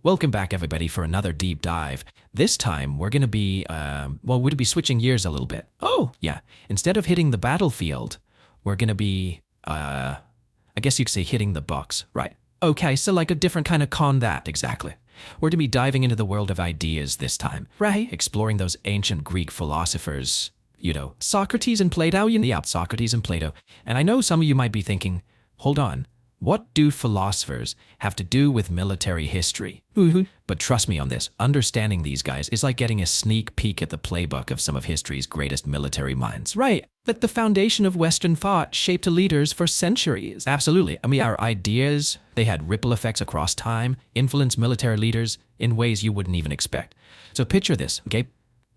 Welcome back, everybody, for another deep dive. This time, we're going to be, we'll be switching gears a little bit. Oh, yeah. Instead of hitting the battlefield, we're going to be, I guess you could say hitting the box, right? Okay, so like a different kind of combat, exactly. We're going to be diving into the world of ideas this time, right? Exploring those ancient Greek philosophers, Socrates and Plato, yeah, Socrates and Plato. And I know some of you might be thinking, hold on. What do philosophers have to do with military history? But trust me on this, understanding these guys is like getting a sneak peek at the playbook of some of history's greatest military minds. Right, that the foundation of Western thought shaped leaders for centuries. Absolutely. I mean, our ideas, they had ripple effects across time, influenced military leaders in ways you wouldn't even expect. So picture this, okay?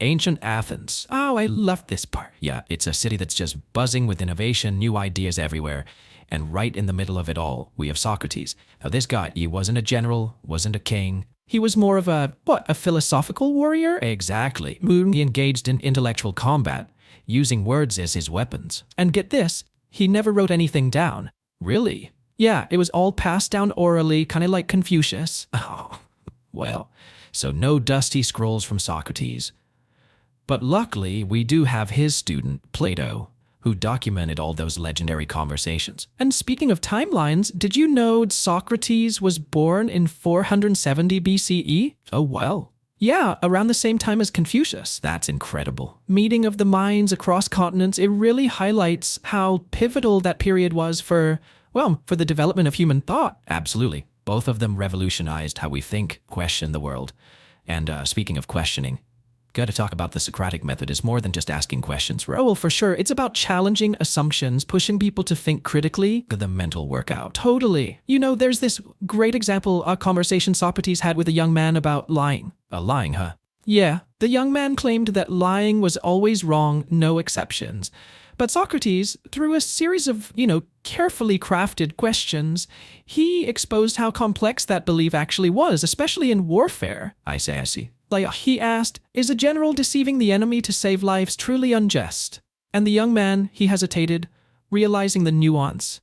Ancient Athens. Oh, I love this part. Yeah, it's a city that's just buzzing with innovation, new ideas everywhere. And right in the middle of it all, we have Socrates. Now this guy, he wasn't a general, wasn't a king. He was more of a philosophical warrior? Exactly. He engaged in intellectual combat, using words as his weapons. And get this, he never wrote anything down. Really? Yeah, it was all passed down orally, kind of like Confucius. Oh, well, so no dusty scrolls from Socrates. But luckily, we do have his student, Plato, who documented all those legendary conversations. And speaking of timelines, did you know Socrates was born in 470 BCE? Oh, well. Yeah, around the same time as Confucius. That's incredible. Meeting of the minds across continents, it really highlights how pivotal that period was for the development of human thought. Absolutely. Both of them revolutionized how we think, question the world. And speaking of questioning, got to talk about the Socratic method is more than just asking questions. Oh, well, for sure. It's about challenging assumptions, pushing people to think critically, the mental workout. Totally. There's this great example, a conversation Socrates had with a young man about lying. Lying, huh? Yeah. The young man claimed that lying was always wrong, no exceptions. But Socrates, through a series of, carefully crafted questions, he exposed how complex that belief actually was, especially in warfare. I see. Like, he asked, is a general deceiving the enemy to save lives truly unjust? And the young man, he hesitated, realizing the nuance.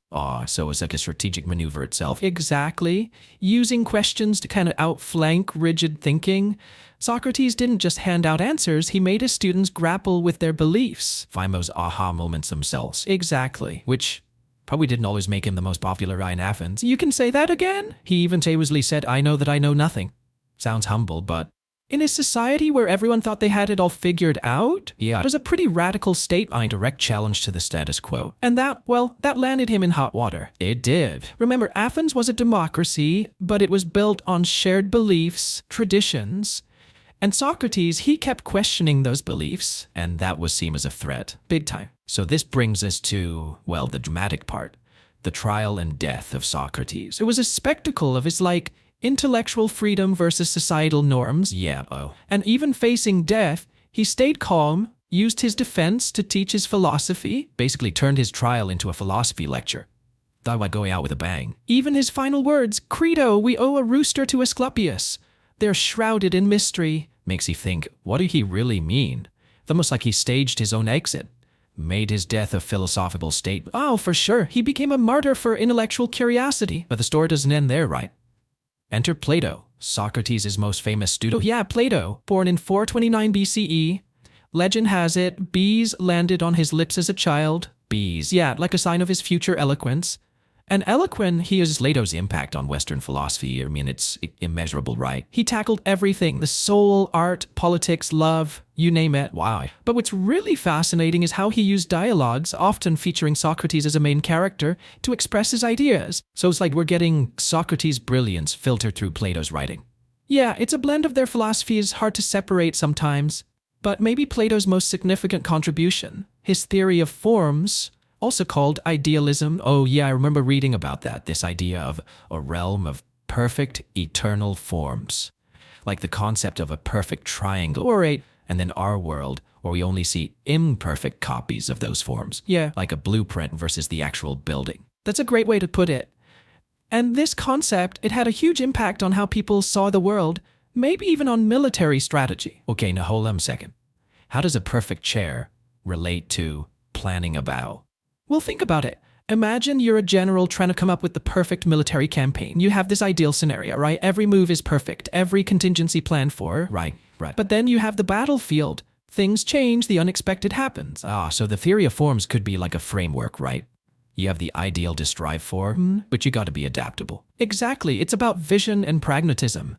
So it's like a strategic maneuver itself. Exactly. Using questions to kind of outflank rigid thinking. Socrates didn't just hand out answers, he made his students grapple with their beliefs. Find those aha moments themselves. Exactly. Which probably didn't always make him the most popular guy in Athens. You can say that again? He even famously said, I know that I know nothing. Sounds humble, but in a society where everyone thought they had it all figured out, it was a pretty radical statement, a direct challenge to the status quo. And that landed him in hot water. It did. Remember, Athens was a democracy, but it was built on shared beliefs, traditions. And Socrates, he kept questioning those beliefs, and that was seen as a threat. Big time. So this brings us to, the dramatic part. The trial and death of Socrates. It was a spectacle of his, intellectual freedom versus societal norms. And even facing death, he stayed calm, used his defense to teach his philosophy, basically turned his trial into a philosophy lecture. Thought about going out with a bang. Even his final words, Credo, we owe a rooster to Asclepius. They're shrouded in mystery. Makes you think, what did he really mean? It's almost like he staged his own exit. Made his death a philosophical statement. Oh, for sure. He became a martyr for intellectual curiosity. But the story doesn't end there, right? Enter Plato, Socrates' most famous student. Yeah, Plato, born in 429 BCE. Legend has it, bees landed on his lips as a child. Bees, like a sign of his future eloquence. And eloquent, he is Plato's impact on Western philosophy. I mean, it's immeasurable, right? He tackled everything, the soul, art, politics, love, you name it. Wow. But what's really fascinating is how he used dialogues, often featuring Socrates as a main character, to express his ideas. So it's like we're getting Socrates' brilliance filtered through Plato's writing. Yeah, it's a blend of their philosophies, hard to separate sometimes. But maybe Plato's most significant contribution, his theory of forms, also called idealism. Oh yeah, I remember reading about that, this idea of a realm of perfect eternal forms. Like the concept of a perfect triangle, and then our world, where we only see imperfect copies of those forms. Yeah, like a blueprint versus the actual building. That's a great way to put it. And this concept, it had a huge impact on how people saw the world, maybe even on military strategy. Okay, now hold on a second. How does a perfect chair relate to planning a battle? Well, think about it. Imagine you're a general trying to come up with the perfect military campaign. You have this ideal scenario, right? Every move is perfect, every contingency planned for. Right. But then you have the battlefield. Things change, the unexpected happens. So the theory of forms could be like a framework, right? You have the ideal to strive for, but you gotta be adaptable. Exactly, it's about vision and pragmatism.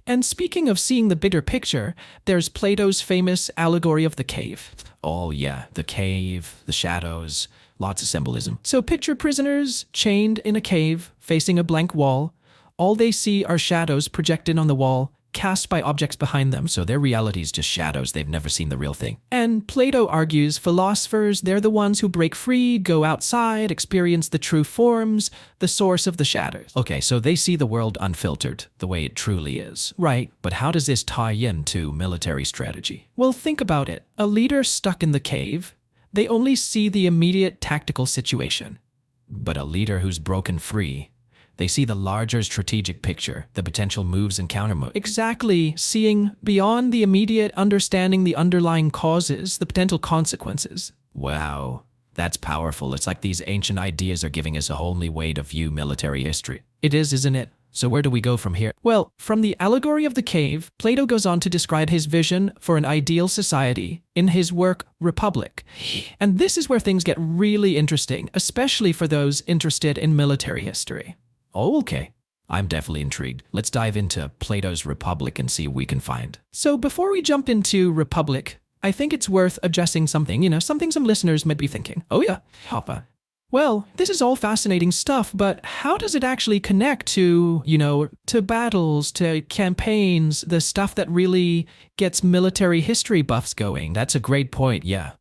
And speaking of seeing the bigger picture, there's Plato's famous allegory of the cave. Oh yeah, the cave, the shadows, lots of symbolism. So picture prisoners chained in a cave, facing a blank wall. All they see are shadows projected on the wall, cast by objects behind them, so their reality is just shadows. They've never seen the real thing. And Plato argues philosophers, they're the ones who break free, go outside, experience the true forms, the source of the shadows. Okay, so they see the world unfiltered, the way it truly is. Right, but how does this tie into military strategy? Well, think about it. A leader stuck in the cave, they only see the immediate tactical situation. But a leader who's broken free, they see the larger strategic picture, the potential moves and countermoves. Exactly, seeing beyond the immediate, understanding the underlying causes, the potential consequences. Wow, that's powerful. It's like these ancient ideas are giving us a whole new way to view military history. It is, isn't it? So where do we go from here? Well, from the allegory of the cave, Plato goes on to describe his vision for an ideal society in his work, Republic. And this is where things get really interesting, especially for those interested in military history. Oh, okay. I'm definitely intrigued. Let's dive into Plato's Republic and see what we can find. So before we jump into Republic, I think it's worth addressing something, something some listeners might be thinking. Oh yeah, Hoppa. Well, this is all fascinating stuff, but how does it actually connect to, to battles, to campaigns, the stuff that really gets military history buffs going? That's a great point, yeah.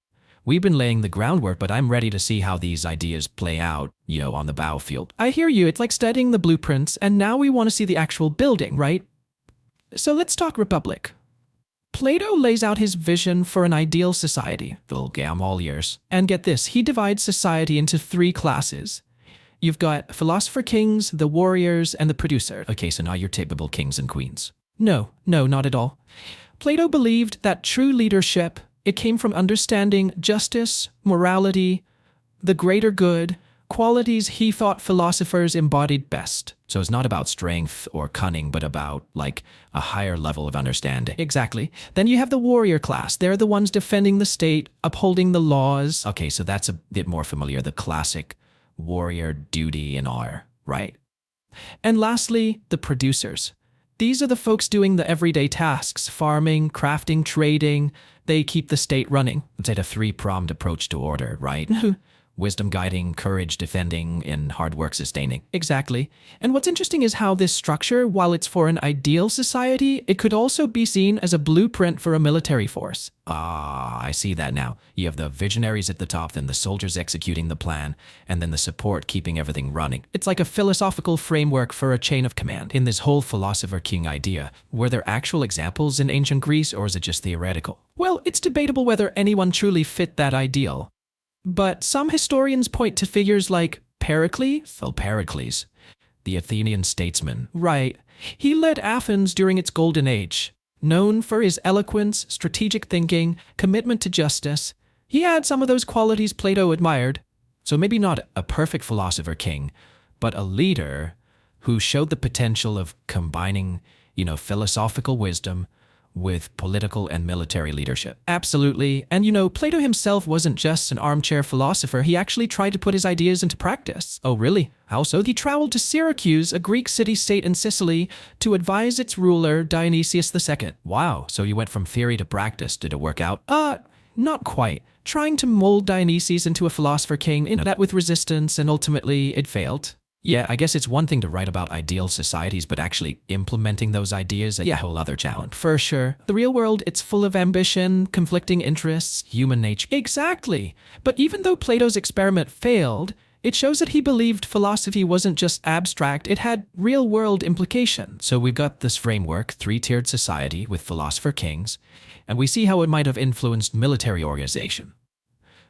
We've been laying the groundwork, but I'm ready to see how these ideas play out, on the battlefield. I hear you, it's like studying the blueprints, and now we want to see the actual building, right? So let's talk Republic. Plato lays out his vision for an ideal society. I'm all ears. And get this, he divides society into 3 classes. You've got philosopher kings, the warriors, and the producer. Okay, so not your typical kings and queens. No, not at all. Plato believed that true leadership, it came from understanding justice, morality, the greater good, qualities he thought philosophers embodied best. So it's not about strength or cunning, but about, a higher level of understanding. Exactly. Then you have the warrior class. They're the ones defending the state, upholding the laws. Okay, so that's a bit more familiar, the classic warrior duty and honor, right? And lastly, the producers. These are the folks doing the everyday tasks, farming, crafting, trading. They keep the state running. Let's say a 3-pronged approach to order, right? Wisdom guiding, courage defending, and hard work sustaining. Exactly. And what's interesting is how this structure, while it's for an ideal society, it could also be seen as a blueprint for a military force. I see that now. You have the visionaries at the top, then the soldiers executing the plan, and then the support keeping everything running. It's like a philosophical framework for a chain of command. In this whole philosopher-king idea, were there actual examples in ancient Greece, or is it just theoretical? Well, it's debatable whether anyone truly fit that ideal. But some historians point to figures like Pericles, the Athenian statesman. Right. He led Athens during its golden age. Known for his eloquence, strategic thinking, commitment to justice, he had some of those qualities Plato admired. So maybe not a perfect philosopher king, but a leader who showed the potential of combining, philosophical wisdom with political and military leadership. Absolutely. And Plato himself wasn't just an armchair philosopher. He actually tried to put his ideas into practice. Oh, really? How so? He traveled to Syracuse, a Greek city-state in Sicily, to advise its ruler, Dionysius II. Wow, so you went from theory to practice. Did it work out? Not quite. Trying to mold Dionysius into a philosopher king, that with resistance, and ultimately it failed. Yeah, I guess it's one thing to write about ideal societies, but actually implementing those ideas is a whole other challenge. For sure. The real world, it's full of ambition, conflicting interests, human nature. Exactly. But even though Plato's experiment failed, it shows that he believed philosophy wasn't just abstract, it had real-world implications. So we've got this framework, 3-tiered society with philosopher kings, and we see how it might have influenced military organization.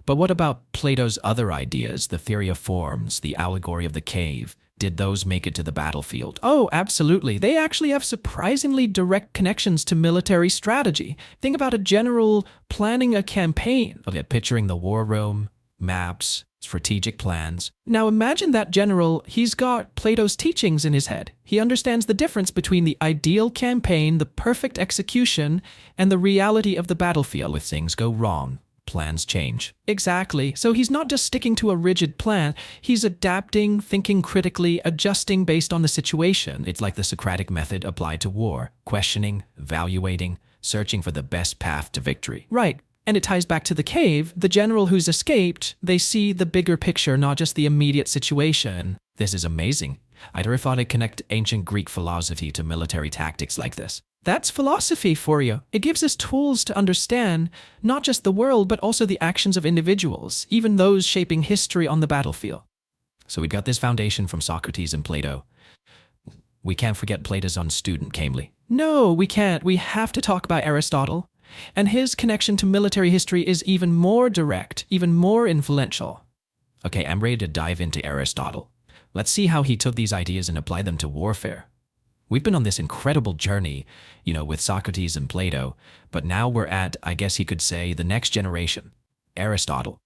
But what about Plato's other ideas, the theory of forms, the allegory of the cave? Did those make it to the battlefield? Oh, absolutely. They actually have surprisingly direct connections to military strategy. Think about a general planning a campaign. Okay, picturing the war room, maps, strategic plans. Now imagine that general, he's got Plato's teachings in his head. He understands the difference between the ideal campaign, the perfect execution, and the reality of the battlefield. When things go wrong, plans change. Exactly. So he's not just sticking to a rigid plan, he's adapting, thinking critically, adjusting based on the situation. It's like the Socratic method applied to war, questioning, evaluating, searching for the best path to victory. Right. And it ties back to the cave. The general who's escaped, they see the bigger picture, not just the immediate situation. This is amazing. I never thought I'd connect ancient Greek philosophy to military tactics like this. That's philosophy for you. It gives us tools to understand not just the world, but also the actions of individuals, even those shaping history on the battlefield. So we've got this foundation from Socrates and Plato. We can't forget Plato's own student, Camely. No, we can't. We have to talk about Aristotle. And his connection to military history is even more direct, even more influential. Okay, I'm ready to dive into Aristotle. Let's see how he took these ideas and applied them to warfare. We've been on this incredible journey, with Socrates and Plato, but now we're at, I guess you could say, the next generation, Aristotle.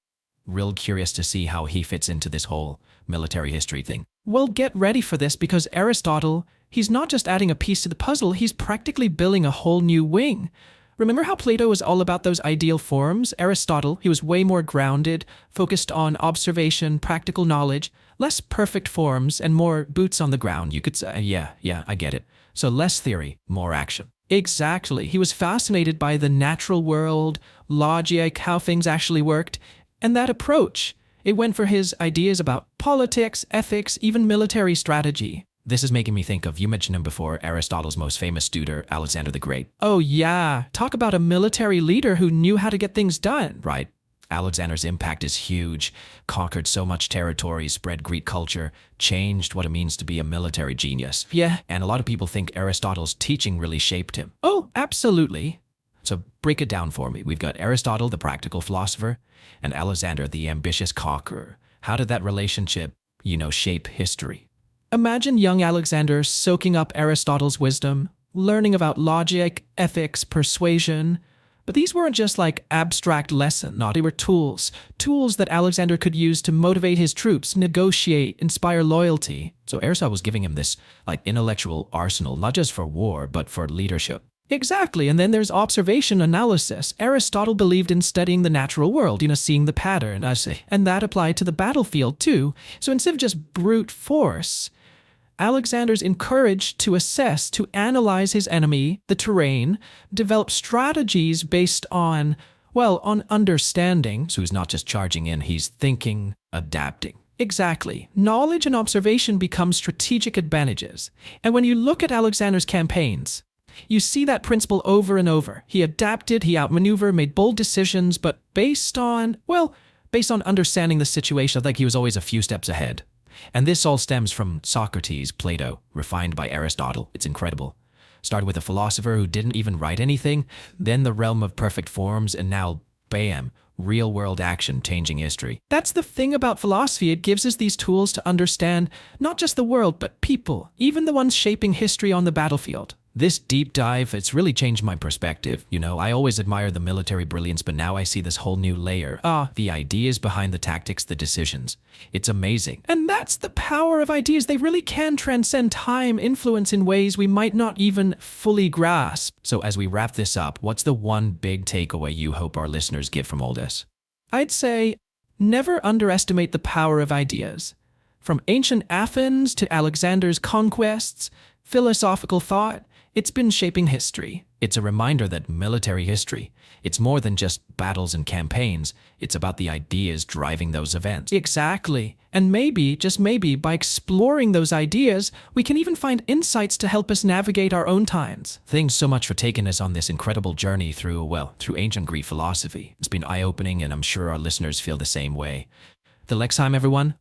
Real curious to see how he fits into this whole military history thing. Well, get ready for this because Aristotle, he's not just adding a piece to the puzzle, he's practically building a whole new wing. Remember how Plato was all about those ideal forms? Aristotle, he was way more grounded, focused on observation, practical knowledge, less perfect forms, and more boots on the ground, you could say. Yeah, I get it. So less theory, more action. Exactly. He was fascinated by the natural world, logic, how things actually worked, and that approach. It went for his ideas about politics, ethics, even military strategy. This is making me think of, you mentioned him before, Aristotle's most famous tutor, Alexander the Great. Oh yeah, talk about a military leader who knew how to get things done. Right. Alexander's impact is huge, conquered so much territory, spread Greek culture, changed what it means to be a military genius. Yeah, and a lot of people think Aristotle's teaching really shaped him. Oh, absolutely. So break it down for me. We've got Aristotle, the practical philosopher, and Alexander, the ambitious conqueror. How did that relationship, shape history? Imagine young Alexander soaking up Aristotle's wisdom, learning about logic, ethics, persuasion. But these weren't just like abstract lessons, no, they were tools that Alexander could use to motivate his troops, negotiate, inspire loyalty. So Aristotle was giving him this intellectual arsenal, not just for war, but for leadership. Exactly, and then there's observation analysis. Aristotle believed in studying the natural world, seeing the pattern, and that applied to the battlefield too. So instead of just brute force, Alexander's encouraged to assess, to analyze his enemy, the terrain, develop strategies based on understanding. So he's not just charging in, he's thinking, adapting. Exactly. Knowledge and observation become strategic advantages. And when you look at Alexander's campaigns, you see that principle over and over. He adapted, he outmaneuvered, made bold decisions, but based on understanding the situation, he was always a few steps ahead. And this all stems from Socrates, Plato, refined by Aristotle. It's incredible. Started with a philosopher who didn't even write anything, then the realm of perfect forms, and now, bam, real-world action changing history. That's the thing about philosophy. It gives us these tools to understand not just the world, but people, even the ones shaping history on the battlefield. This deep dive, it's really changed my perspective. I always admired the military brilliance, but now I see this whole new layer. The ideas behind the tactics, the decisions. It's amazing. And that's the power of ideas. They really can transcend time, influence in ways we might not even fully grasp. So as we wrap this up, what's the one big takeaway you hope our listeners get from all this? I'd say never underestimate the power of ideas. From ancient Athens to Alexander's conquests, philosophical thought, it's been shaping history. It's a reminder that military history, it's more than just battles and campaigns. It's about the ideas driving those events. Exactly. And maybe, just maybe, by exploring those ideas, we can even find insights to help us navigate our own times. Thanks so much for taking us on this incredible journey through ancient Greek philosophy. It's been eye-opening, and I'm sure our listeners feel the same way. Till next time, everyone,